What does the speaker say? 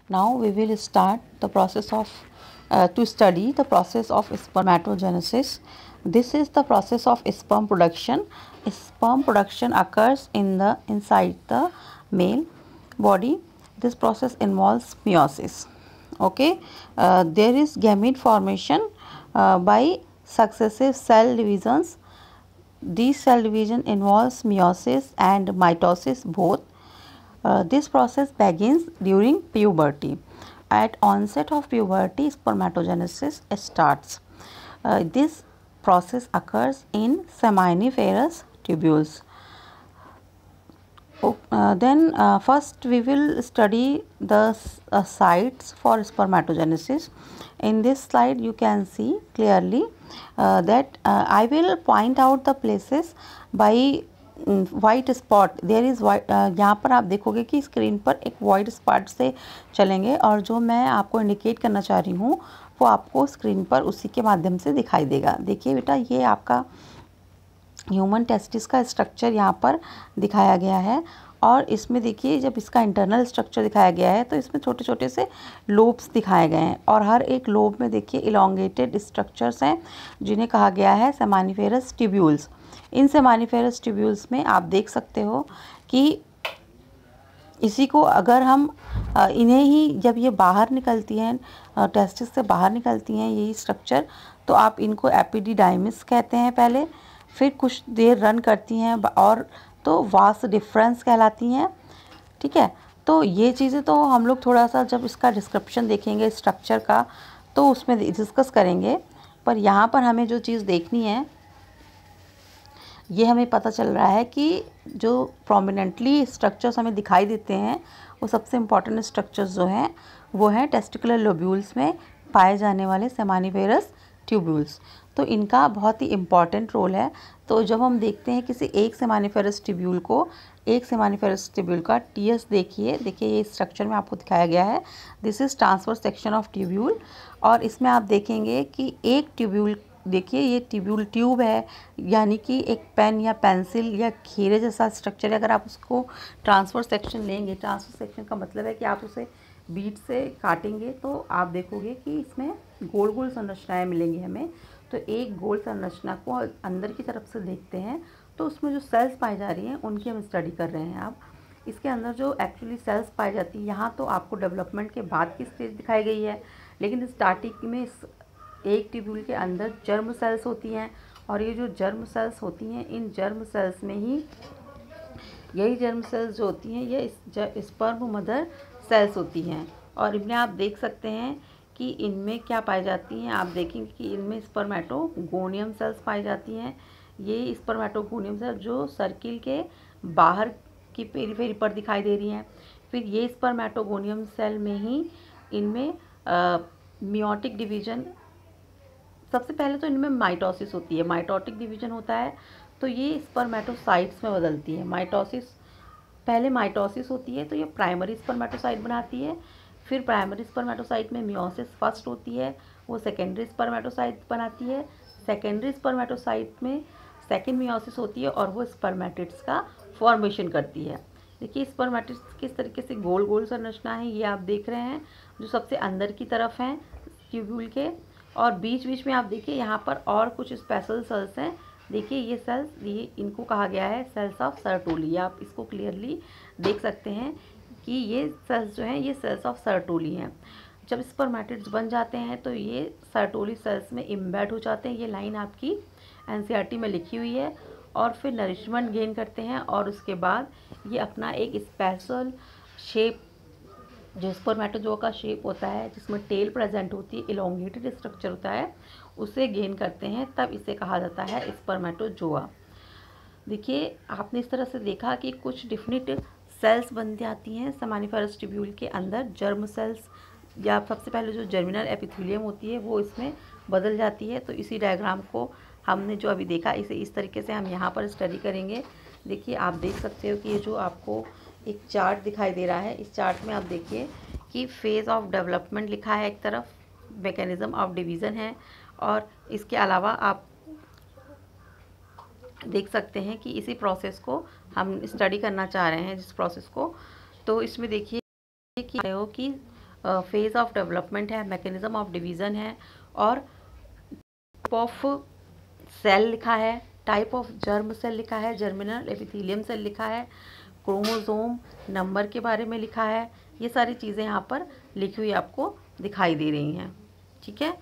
Now we will start the process of to study the process of spermatogenesis. This is the process of sperm production. Sperm production occurs inside the male body. This process involves meiosis. Okay, there is gamete formation by successive cell divisions. This cell division involves meiosis and mitosis both. This process begins during puberty. At onset of puberty, spermatogenesis starts. This process occurs in seminiferous tubules. Then first we will study the sites for spermatogenesis. In this slide you can see clearly that I will point out the places by white spot there is white. यहाँ पर आप देखोगे कि screen पर एक white spot से चलेंगे और जो मैं आपको इंडिकेट करना चाह रही हूँ वो आपको स्क्रीन पर उसी के माध्यम से दिखाई देगा। देखिए बेटा, ये आपका ह्यूमन टेस्टिस का स्ट्रक्चर यहाँ पर दिखाया गया है और इसमें देखिए जब इसका इंटरनल स्ट्रक्चर दिखाया गया है तो इसमें छोटे छोटे से लोब्स दिखाए गए हैं और हर एक लोब में देखिए इलोंगेटेड स्ट्रक्चर्स हैं जिन्हें कहा गया है सेमानिफेरस ट्यूब्यूल्स। इन सेमानिफेरस ट्यूब्यूल्स में आप देख सकते हो कि इसी को अगर हम इन्हें ही जब ये बाहर निकलती हैं, टेस्टिस से बाहर निकलती हैं यही स्ट्रक्चर, तो आप इनको एपिडिडाइमिस कहते हैं पहले, फिर कुछ देर रन करती हैं और तो वास डिफरेंस कहलाती हैं। ठीक है, तो ये चीज़ें तो हम लोग थोड़ा सा जब इसका डिस्क्रिप्शन देखेंगे स्ट्रक्चर का तो उसमें डिस्कस करेंगे, पर यहाँ पर हमें जो चीज़ देखनी है ये हमें पता चल रहा है कि जो प्रोमिनेंटली स्ट्रक्चर्स हमें दिखाई देते हैं वो सबसे इम्पॉर्टेंट स्ट्रक्चर्स जो हैं वो हैं टेस्टिकुलर लोब्यूल्स में पाए जाने वाले सेमानिफेरस ट्यूब्यूल्स। तो इनका बहुत ही इम्पॉर्टेंट रोल है। तो जब हम देखते हैं किसी एक सेमानिफेरस ट्यूब्यूल को, एक सेमानिफेरस ट्यूब्यूल का टीएस देखिए ये स्ट्रक्चर में आपको दिखाया गया है। This is transverse section of tubule और इसमें आप देखेंगे कि एक ट्यूब्यूल, देखिए ये ट्यूब है, यानी कि एक पेन या पेंसिल या खेरे जैसा स्ट्रक्चर है। अगर आप उसको ट्रांसफर सेक्शन लेंगे, ट्रांसफर सेक्शन का मतलब है कि आप उसे बीट से काटेंगे तो आप देखोगे कि इसमें गोल गोल संरचनाएं मिलेंगी हमें। तो एक गोल संरचना को अंदर की तरफ से देखते हैं तो उसमें जो सेल्स पाई जा रही हैं उनकी हम स्टडी कर रहे हैं। अब इसके अंदर जो एक्चुअली सेल्स पाई जाती है, यहाँ तो आपको डेवलपमेंट के बाद की स्टेज दिखाई गई है, लेकिन स्टार्टिंग में एक ट्यूब्यूल के अंदर जर्म सेल्स होती हैं और ये जो जर्म सेल्स होती हैं इन जर्म सेल्स में ही यही जर्म सेल्स जो होती हैं ये स्पर्म मदर सेल्स होती हैं और इनमें आप देख सकते हैं कि इनमें क्या पाई जाती हैं। आप देखेंगे कि इनमें स्पर्मेटोगोनियम सेल्स पाई जाती हैं। ये स्पर्मेटोगोनियम सेल्स जो सर्किल के बाहर की पेरीफेरी पर दिखाई दे रही हैं। फिर ये स्पर्मेटोगोनियम सेल में ही इनमें मियोटिक डिवीजन, सबसे पहले तो इनमें माइटोसिस होती है, माइटोटिक डिवीजन होता है तो ये स्पर्मेटोसाइट्स में बदलती है। पहले माइटोसिस होती है तो ये प्राइमरी स्पर्मेटोसाइट बनाती है, फिर प्राइमरी स्पर्मेटोसाइट में मियोसिस फर्स्ट होती है, वो सेकेंडरी स्पर्मेटोसाइट बनाती है। सेकेंडरी स्पर्मेटोसाइट में सेकेंड मियोसिस होती है और वो स्पर्मेटिड्स का फॉर्मेशन करती है। देखिए स्पर्मेटिड्स किस तरीके से गोल गोल संरचना है ये आप देख रहे हैं, जो सबसे अंदर की तरफ हैं ट्यूब्यूल के, और बीच बीच में आप देखिए यहाँ पर और कुछ स्पेशल सेल्स हैं। देखिए ये सेल्स, ये इनको कहा गया है सेल्स ऑफ सर्टोली। आप इसको क्लियरली देख सकते हैं कि ये सेल्स जो हैं ये सेल्स ऑफ सर्टोली हैं। जब स्पर्मेटिड्स बन जाते हैं तो ये सर्टोली सेल्स में इम्बेड हो जाते हैं। ये लाइन आपकी एनसीईआरटी में लिखी हुई है और फिर नरिशमेंट गेन करते हैं और उसके बाद ये अपना एक स्पेशल शेप, जो स्पर्मेटोजोआ का शेप होता है जिसमें टेल प्रेजेंट होती है, इलोंगेटेड स्ट्रक्चर होता है, उसे गेन करते हैं, तब इसे कहा जाता है स्पर्मेटोजोआ। देखिए आपने इस तरह से देखा कि कुछ डिफिनिट सेल्स बन जाती हैं सेमानिफेरस ट्यूब्यूल के अंदर। जर्म सेल्स या सबसे पहले जो जर्मिनल एपिथेलियम होती है वो इसमें बदल जाती है। तो इसी डायग्राम को हमने जो अभी देखा इसे इस तरीके से हम यहाँ पर स्टडी करेंगे। देखिए आप देख सकते हो कि ये जो आपको एक चार्ट दिखाई दे रहा है, इस चार्ट में आप देखिए कि फेज़ ऑफ डेवलपमेंट लिखा है एक तरफ, मैकेनिज़्म ऑफ डिवीज़न है, और इसके अलावा आप देख सकते हैं कि इसी प्रोसेस को हम स्टडी करना चाह रहे हैं जिस प्रोसेस को। तो इसमें देखिए कि आए हो कि फेज ऑफ डेवलपमेंट है, मैकेनिज्म ऑफ डिवीज़न है, और टाइप ऑफ सेल लिखा है, टाइप ऑफ जर्म सेल लिखा है, जर्मिनल एपिथेलियम सेल लिखा है, क्रोमोसोम नंबर के बारे में लिखा है। ये सारी चीज़ें यहाँ पर लिखी हुई आपको दिखाई दे रही हैं। ठीक है।